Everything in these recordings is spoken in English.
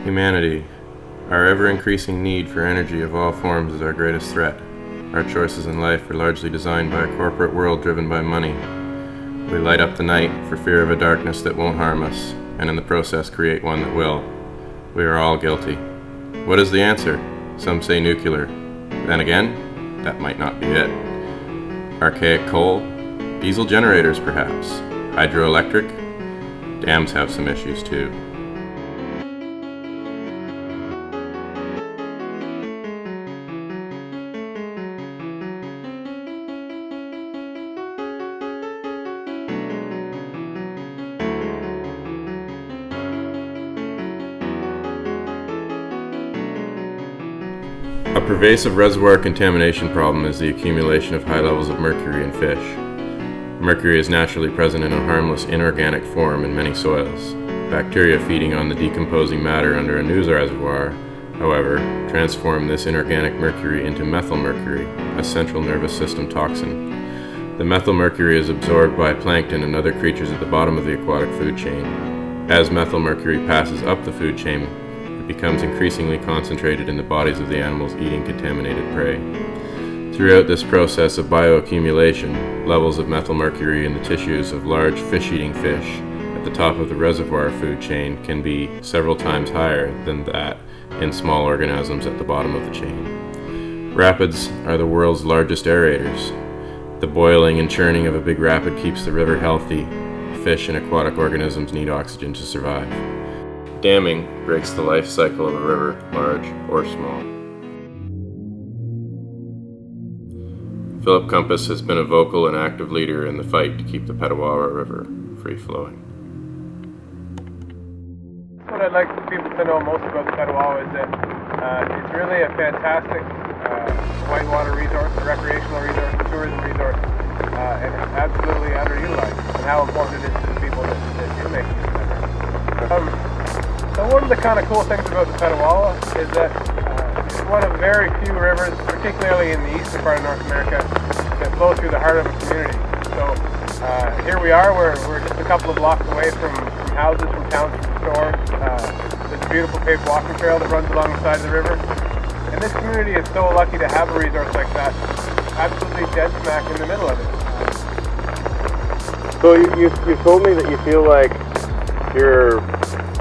Humanity, our ever-increasing need for energy of all forms is our greatest threat. Our choices in life are largely designed by a corporate world driven by money. We light up the night for fear of a darkness that won't harm us, and in the process create one that will. We are all guilty. What is the answer? Some say nuclear. Then again, that might not be it. Archaic coal? Diesel generators perhaps? Hydroelectric? Dams have some issues too. A pervasive reservoir contamination problem is the accumulation of high levels of mercury in fish. Mercury is naturally present in a harmless inorganic form in many soils. Bacteria feeding on the decomposing matter under a news reservoir, however, transform this inorganic mercury into methylmercury, a central nervous system toxin. The methylmercury is absorbed by plankton and other creatures at the bottom of the aquatic food chain. As methylmercury passes up the food chain, it becomes increasingly concentrated in the bodies of the animals eating contaminated prey. Throughout this process of bioaccumulation, levels of methylmercury in the tissues of large fish-eating fish at the top of the reservoir food chain can be several times higher than that in small organisms at the bottom of the chain. Rapids are the world's largest aerators. The boiling and churning of a big rapid keeps the river healthy. Fish and aquatic organisms need oxygen to survive. Damming breaks the life cycle of a river, large or small. Philip Compass has been a vocal and active leader in the fight to keep the Petawawa River free-flowing. What I'd like people to know most about the Petawawa is that it's really a fantastic whitewater resource, a recreational resource, a tourism resource, and absolutely underutilized, and how important it is to the people that do make it better. So one of the kind of cool things about the Petawawa is that it's one of very few rivers, particularly in the eastern part of North America, that flow through the heart of a community. So here we are, we're just a couple of blocks away from houses, from towns, from stores. There's a beautiful paved walking trail that runs along the side of the river. And this community is so lucky to have a resource like that, absolutely dead smack in the middle of it. So you told me that you feel like you're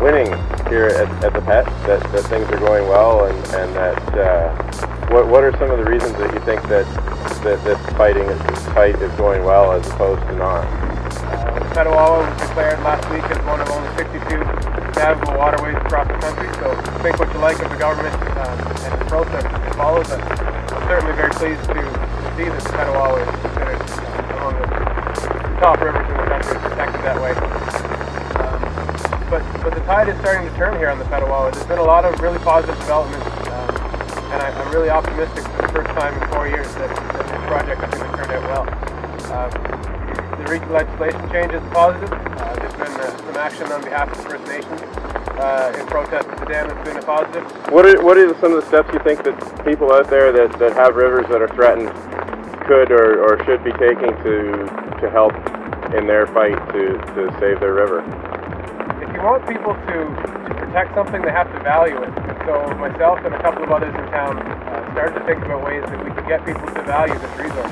winning here at the Pet, that things are going well, and that what are some of the reasons that you think that this fight is going well as opposed to not? The Petawawa was declared last week as one of only 62 navigable waterways across the country, so think what you like of the government and the process that follows it. I'm certainly very pleased to see that the Petawawa is considered among the top rivers in the country, protected that way. But the tide is starting to turn here on the Petawawa. There's been a lot of really positive developments, and I'm really optimistic for the first time in 4 years that this project is going to turn out well. The recent legislation change is positive. There's been some action on behalf of the First Nations in protest of the dam that's been a positive. What are some of the steps you think that people out there that have rivers that are threatened could or should be taking to help in their fight to save their river? If you want people to protect something, they have to value it. And so myself and a couple of others in town started to think about ways that we could get people to value this resource.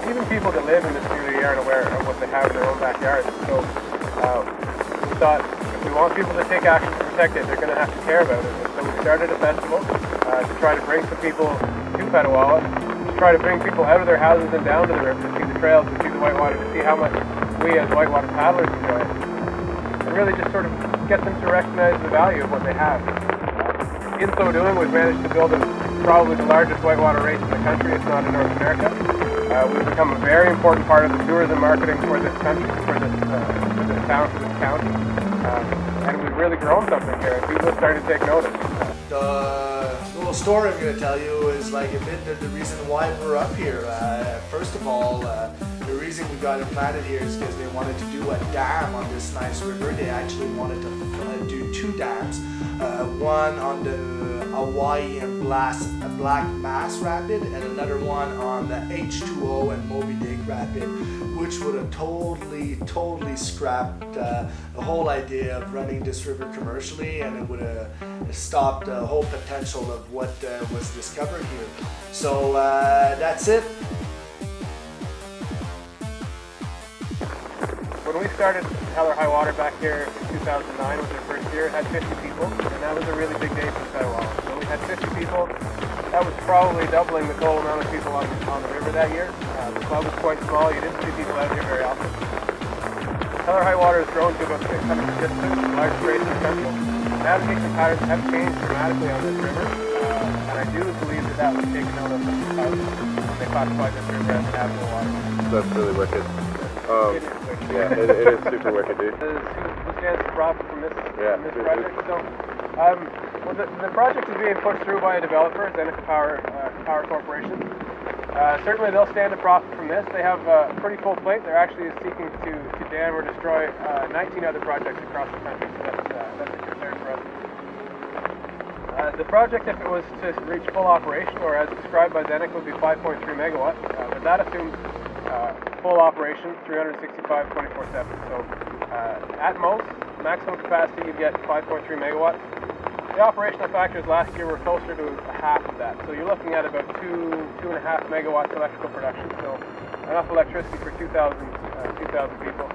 Even people that live in this community aren't aware of what they have in their own backyards. So we thought if we want people to take action to protect it, they're going to have to care about it. And so we started a festival to try to bring some people to Petawawa, to try to bring people out of their houses and down to the river to see the trails, to see the whitewater, to see how much we as whitewater paddlers enjoy it. And really just sort of get them to recognize the value of what they have. In so doing, we've managed to build probably the largest whitewater race in the country, if not in North America. We've become a very important part of the tourism marketing for this country, for this town, for this county. And we've really grown something here, and people are starting to take notice. The little story I'm going to tell you is like a bit of the reason why we're up here. First of all, The reason we got it planted here is because they wanted to do a dam on this nice river. They actually wanted to do 2 dams, one on the Hawaii and Black Mass Rapid, and another one on the H2O and Moby Dick Rapid, which would have totally scrapped the whole idea of running this river commercially, and it would have stopped the whole potential of what was discovered here. So that's it. When we started Hell or High Water back here in 2009 was our first year, it had 50 people, and that was a really big day for Petawawa. So we had 50 people. That was probably doubling the total amount of people on the river that year. The club was quite small, you didn't see people out here very often. Hell or High Water has grown to about 600 participants, large race and central. Navigation patterns have changed dramatically on this river, and I do believe that was taken out of they classified this river as navigable water. That's really wicked. It is wicked. Yeah, it is super wicked, dude. Who stands to profit from this project? So, well, the project is being pushed through by a developer, Zeneca Power Corporation. Certainly they'll stand to profit from this. They have a pretty full plate. They're actually seeking to dam or destroy 19 other projects across the country, so that's a concern for us. The project, if it was to reach full operation, or as described by Zeneca, would be 5.3 megawatts, but that assumes full operation, 365, 24/7. So at most, maximum capacity, you get 5.3 megawatts. The operational factors last year were closer to half of that. So you're looking at about 2.5 megawatts electrical production. So enough electricity for 2,000 people.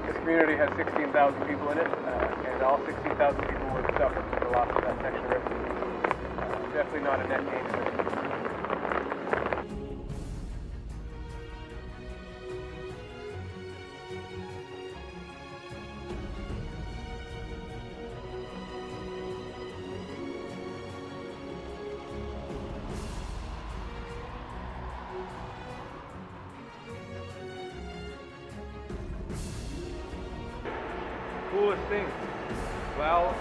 This community has 16,000 people in it, and all 16,000 people would suffer from the loss of that section of river. Definitely not a net gain. Coolest thing? Well,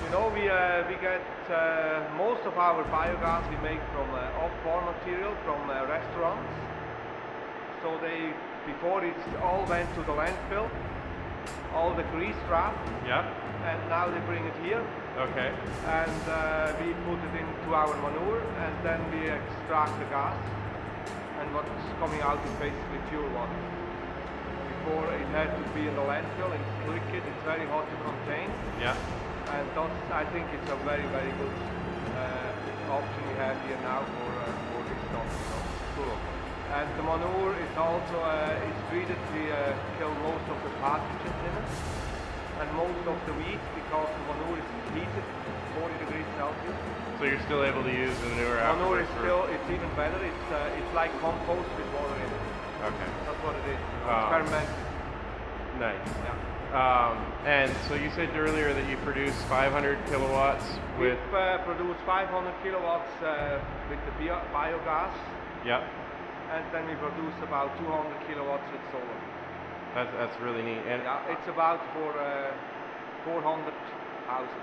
you know, we get most of our biogas we make from off-farm material from restaurants. So before it all went to the landfill, all the grease trap. Yeah. And now they bring it here. Okay. And we put it into our manure, and then we extract the gas. And what's coming out is basically pure water. Before it had to be in the landfill, it's liquid, it's very hard to contain. Yeah. And I think it's a very, very good option we have here now for this stuff. So cool. And the manure is also is treated. We kill most of the pathogens in it, and most of the weeds, because the manure is heated 40 degrees Celsius. So you're still able to use the manure Manure afterwards? is still, it's even better. It's like compost with water in it. Okay. That's what it is. Experiment. Nice. Yeah. And so you said earlier that you produce 500 kilowatts with... We produce 500 kilowatts with the biogas. Yeah. And then we produce about 200 kilowatts with solar. That's really neat. And yeah, it's about for 400 houses.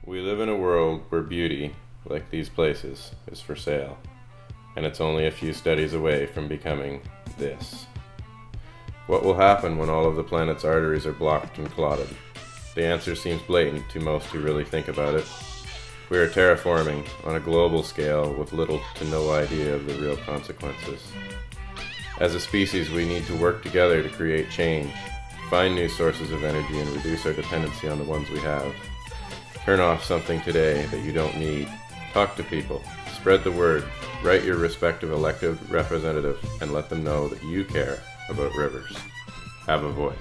we live in a world where beauty, like these places, is for sale, and it's only a few studies away from becoming this. What will happen when all of the planet's arteries are blocked and clotted? The answer seems blatant to most who really think about it. We are terraforming on a global scale with little to no idea of the real consequences. As a species, we need to work together to create change, find new sources of energy, and reduce our dependency on the ones we have. Turn off something today that you don't need. Talk to people. Spread the word. Write your respective elected representative and let them know that you care about rivers. Have a voice.